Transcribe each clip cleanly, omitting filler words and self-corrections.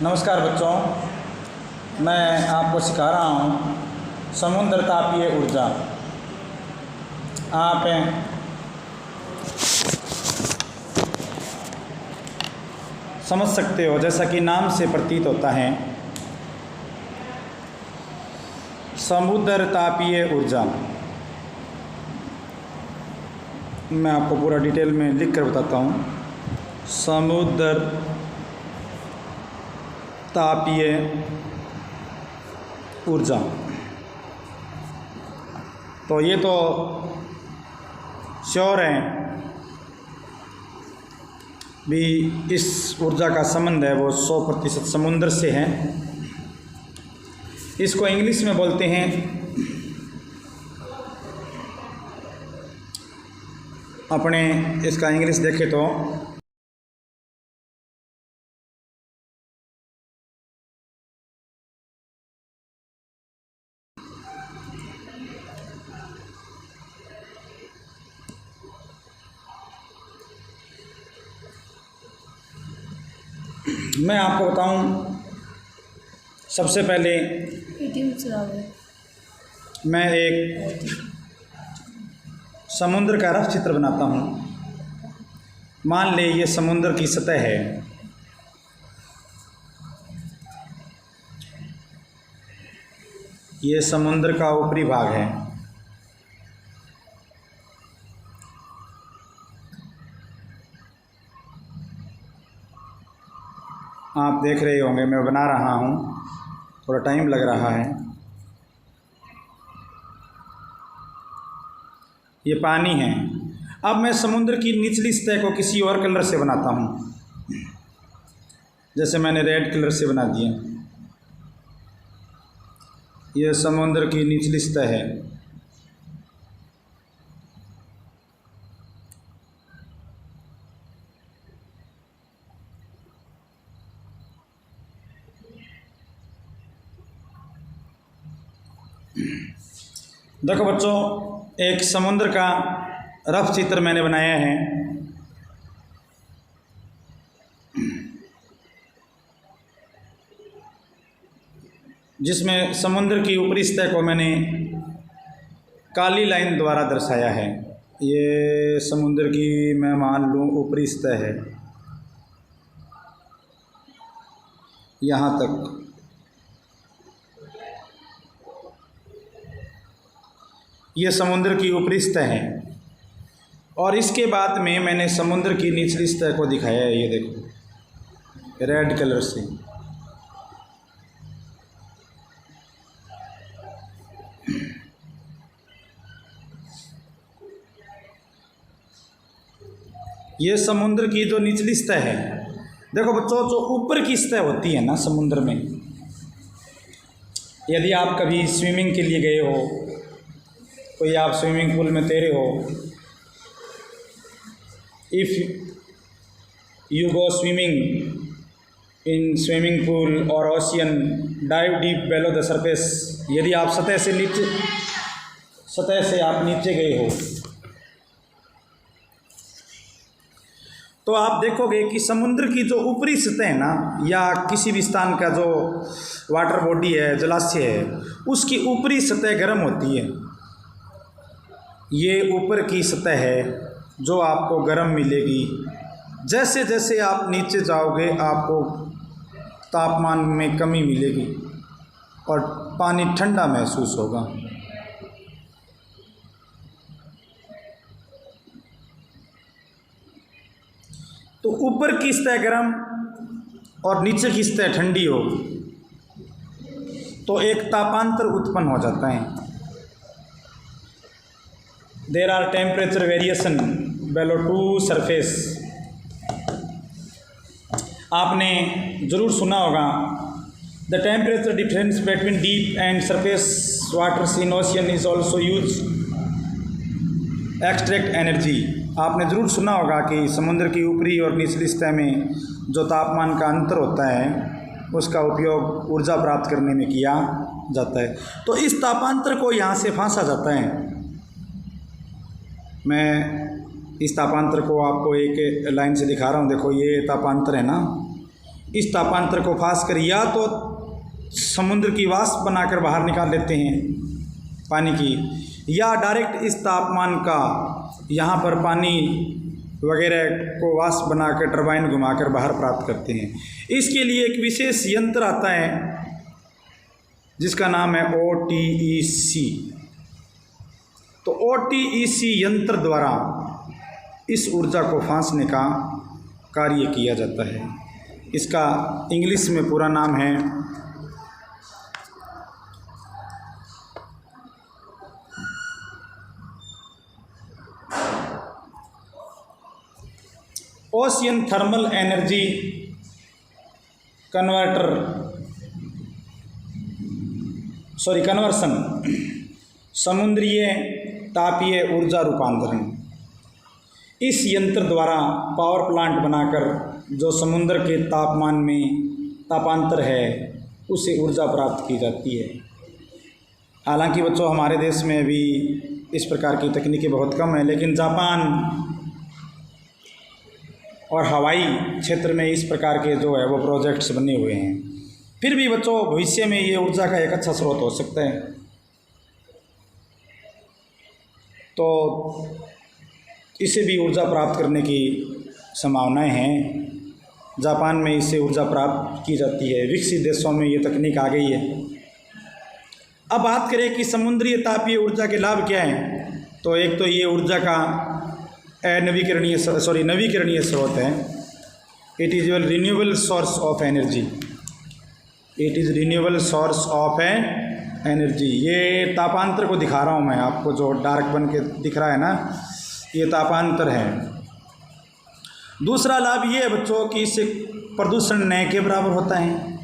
नमस्कार बच्चों, मैं आपको सिखा रहा हूँ समुद्र तापीय ऊर्जा। आप समझ सकते हो, जैसा कि नाम से प्रतीत होता है, समुद्र तापीय ऊर्जा। मैं आपको पूरा डिटेल में लिख कर बताता हूँ। समुद्र तापीय ऊर्जा, तो ये तो श्योर है भी इस ऊर्जा का संबंध है वो 100% समुद्र से है। इसको इंग्लिश में बोलते हैं अपने, इसका इंग्लिश देखें तो मैं आपको बताऊं, सबसे पहले मैं एक समुद्र का रफ चित्र बनाता हूं। मान ले ये समुद्र की सतह है। ये समुद्र का ऊपरी भाग है। आप देख रहे होंगे मैं बना रहा हूँ, थोड़ा टाइम लग रहा है। ये पानी है। अब मैं समुद्र की निचली सतह को किसी और कलर से बनाता हूँ, जैसे मैंने रेड कलर से बना दिया। ये समुद्र की निचली सतह है। देखो बच्चों, एक समुद्र का रफ चित्र मैंने बनाया है। जिसमें समुद्र की ऊपरी सतह को मैंने काली लाइन द्वारा दर्शाया है। ये समुद्र की मैं मान लूँ ऊपरी सतह है, यहाँ तक। ये समुद्र की ऊपरी सतह है और इसके बाद में मैंने समुद्र की निचली सतह को दिखाया है। ये देखो रेड कलर से। ये समुद्र की जो निचली सतह है। देखो बच्चों, जो ऊपर की सतह होती है ना समुद्र में, यदि आप कभी स्विमिंग के लिए गए हो, कोई आप स्विमिंग पूल में तैरे हो, if you go swimming in swimming pool और ocean, dive deep below the surface. यदि आप सतह से आप नीचे गए हो तो आप देखोगे कि समुद्र की जो ऊपरी सतह है ना, या किसी भी स्थान का जो वाटर बॉडी है, जलाशय है, उसकी ऊपरी सतह गर्म होती है। ये ऊपर की सतह है जो आपको गर्म मिलेगी। जैसे जैसे आप नीचे जाओगे आपको तापमान में कमी मिलेगी और पानी ठंडा महसूस होगा। तो ऊपर की सतह गर्म और नीचे की सतह ठंडी हो तो एक तापांतर उत्पन्न हो जाता है। There are temperature variation below to surface. आपने ज़रूर सुना होगा, the temperature difference between deep and surface waters in ocean is also use extract energy. आपने ज़रूर सुना होगा कि समुद्र की ऊपरी और निचली सतह में जो तापमान का अंतर होता है उसका उपयोग ऊर्जा प्राप्त करने में किया जाता है। तो इस तापांतर को यहाँ से फांसा जाता है। मैं इस तापांतर को आपको एक लाइन से दिखा रहा हूँ। देखो ये तापांतर है ना, इस तापांतर को फांस कर या तो समुद्र की वाष्प बनाकर बाहर निकाल लेते हैं पानी की, या डायरेक्ट इस तापमान का यहाँ पर पानी वगैरह को वाष्प बनाकर टरबाइन घुमाकर बाहर प्राप्त करते हैं। इसके लिए एक विशेष यंत्र आता है जिसका नाम है OTEC। तो OTEC यंत्र द्वारा इस ऊर्जा को फांसने का कार्य किया जाता है। इसका इंग्लिश में पूरा नाम है ओशियन थर्मल एनर्जी कन्वर्सन, समुद्रीय तापीय ऊर्जा रूपांतरण। इस यंत्र द्वारा पावर प्लांट बनाकर जो समुद्र के तापमान में तापांतर है उससे ऊर्जा प्राप्त की जाती है। हालांकि बच्चों हमारे देश में अभी इस प्रकार की तकनीकें बहुत कम है, लेकिन जापान और हवाई क्षेत्र में इस प्रकार के जो है वो प्रोजेक्ट्स बने हुए हैं। फिर भी बच्चों भविष्य में ये ऊर्जा का एक अच्छा स्रोत हो सकता है। तो इसे भी ऊर्जा प्राप्त करने की संभावनाएं हैं। जापान में इससे ऊर्जा प्राप्त की जाती है, विकसित देशों में ये तकनीक आ गई है। अब बात करें कि समुद्रीय तापीय ऊर्जा के लाभ क्या हैं, तो एक तो ये ऊर्जा का नवीकरणीय स्रोत है। It is renewable source of energy. It is renewable source of energy. ये तापांतर को दिखा रहा हूँ मैं आपको, जो डार्क बन के दिख रहा है ना, ये तापांतर है। दूसरा लाभ ये है बच्चों कि इससे प्रदूषण न के बराबर होता है।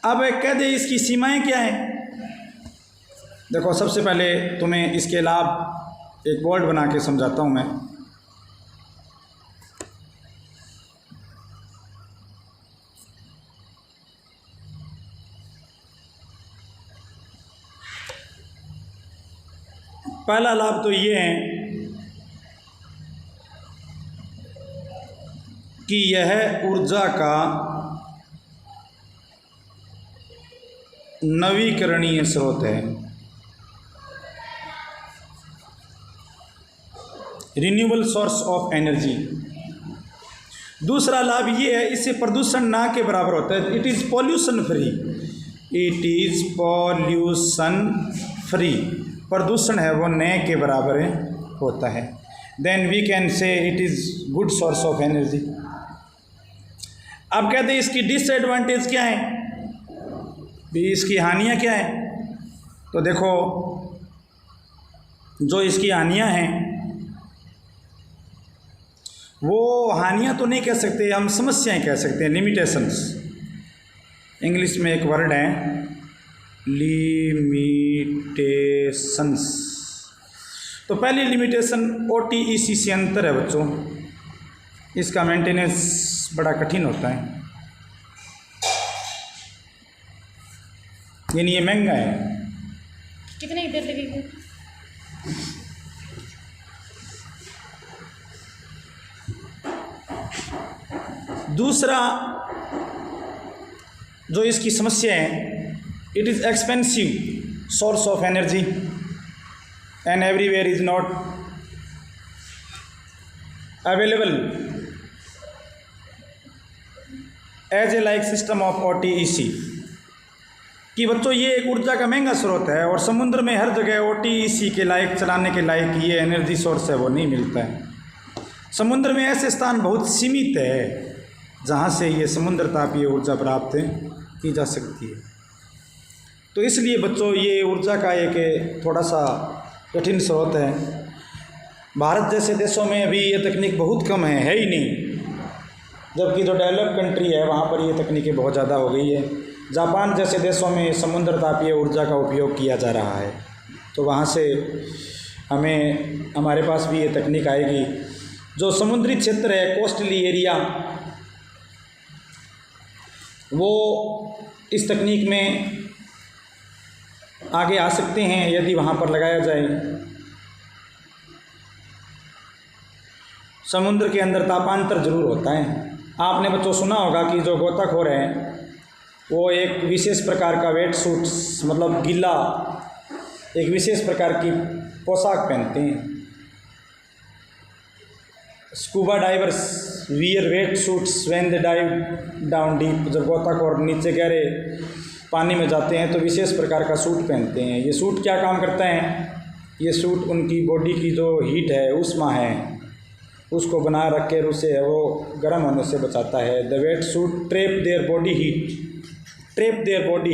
अब कह दे इसकी सीमाएं क्या हैं। देखो सबसे पहले तुम्हें इसके लाभ एक बोर्ड बना के समझाता हूँ मैं। पहला लाभ तो ये है कि यह ऊर्जा का नवीकरणीय स्रोत है, रिन्यूएबल सोर्स ऑफ एनर्जी। दूसरा लाभ ये है इससे प्रदूषण ना के बराबर होता है। It is pollution free. It is pollution free. प्रदूषण है वो न के बराबर होता है। Then we can say it is good source of energy. अब कहते हैं इसकी डिसएडवांटेज क्या है, भी इसकी हानियाँ क्या हैं। तो देखो जो इसकी हानियाँ हैं वो हानियाँ तो नहीं कह सकते, हम समस्याएं कह सकते हैं, लिमिटेशंस। इंग्लिश में एक वर्ड है लिमिटेशंस। तो पहली लिमिटेशन OTEC से अंतर है बच्चों। इसका मेंटेनेंस बड़ा कठिन होता है, यानी ये महंगा है। कितनी देर लगेगी? दूसरा जो इसकी समस्या है, it is expensive source of energy and everywhere is not available as a like system of OTEC। कि बच्चों ये एक ऊर्जा का महंगा स्रोत है और समुद्र में हर जगह OTEC के लायक चलाने के लायक ये एनर्जी सोर्स है वो नहीं मिलता है। समुद्र में ऐसे स्थान बहुत सीमित है जहाँ से ये समुद्र तापीय ऊर्जा प्राप्त की जा सकती है। तो इसलिए बच्चों ये ऊर्जा का एक थोड़ा सा कठिन स्रोत है। भारत जैसे देशों में अभी ये तकनीक बहुत कम है ही नहीं, जबकि जो डेवलप कंट्री है वहाँ पर ये तकनीकें बहुत ज़्यादा हो गई है। जापान जैसे देशों में समुद्र तापीय ऊर्जा का उपयोग किया जा रहा है, तो वहाँ से हमारे पास भी ये तकनीक आएगी। जो समुद्री क्षेत्र है, कोस्टली एरिया, वो इस तकनीक में आगे आ सकते हैं यदि वहाँ पर लगाया जाए। समुद्र के अंदर तापांतर जरूर होता है, आपने बच्चों सुना होगा कि जो गोताखोर हैं वो एक विशेष प्रकार का वेट सूट, मतलब गीला, एक विशेष प्रकार की पोशाक पहनते हैं। Scuba divers wear wet suits when they dive down deep. जब गोताखोर नीचे गहरे पानी में जाते हैं तो विशेष प्रकार का सूट पहनते हैं। ये सूट क्या काम करता है? ये सूट उनकी बॉडी की जो हीट है, ऊष्मा है, उसको बनाए रख कर उसे वो गर्म होने से बचाता है। The wet suit trap their body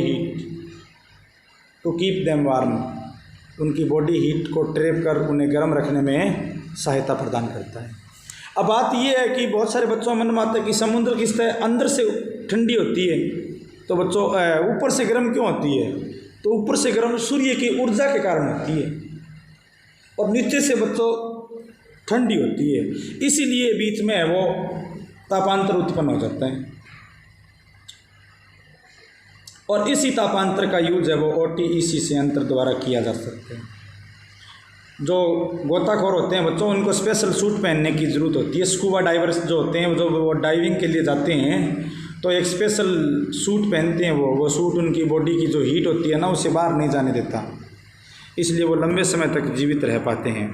heat to keep them warm. उनकी बॉडी हीट को ट्रैप कर उन्हें गर्म रखने में सहायता प्रदान करता है। अब बात यह है कि बहुत सारे बच्चों मन में आता है कि समुद्र की सतह अंदर से ठंडी होती है, तो बच्चों ऊपर से गर्म क्यों होती है? तो ऊपर से गर्म सूर्य की ऊर्जा के कारण होती है और नीचे से बच्चों ठंडी होती है, इसीलिए बीच में वो तापांतर उत्पन्न हो जाता है। और इसी तापांतर का यूज है वो OTEC से यंत्र द्वारा किया जा सकता है। जो गोताखोर होते हैं बच्चों, उनको स्पेशल सूट पहनने की ज़रूरत होती है। स्कूबा डाइवर्स जो होते हैं, जो वो डाइविंग के लिए जाते हैं तो एक स्पेशल सूट पहनते हैं। वो सूट उनकी बॉडी की जो हीट होती है ना, उसे बाहर नहीं जाने देता, इसलिए वो लंबे समय तक जीवित रह पाते हैं।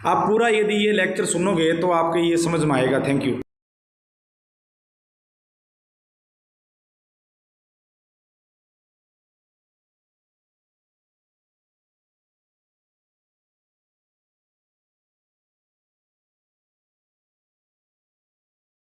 आप पूरा यदि ये लेक्चर सुनोगे तो आपको ये समझ में आएगा। Thank you.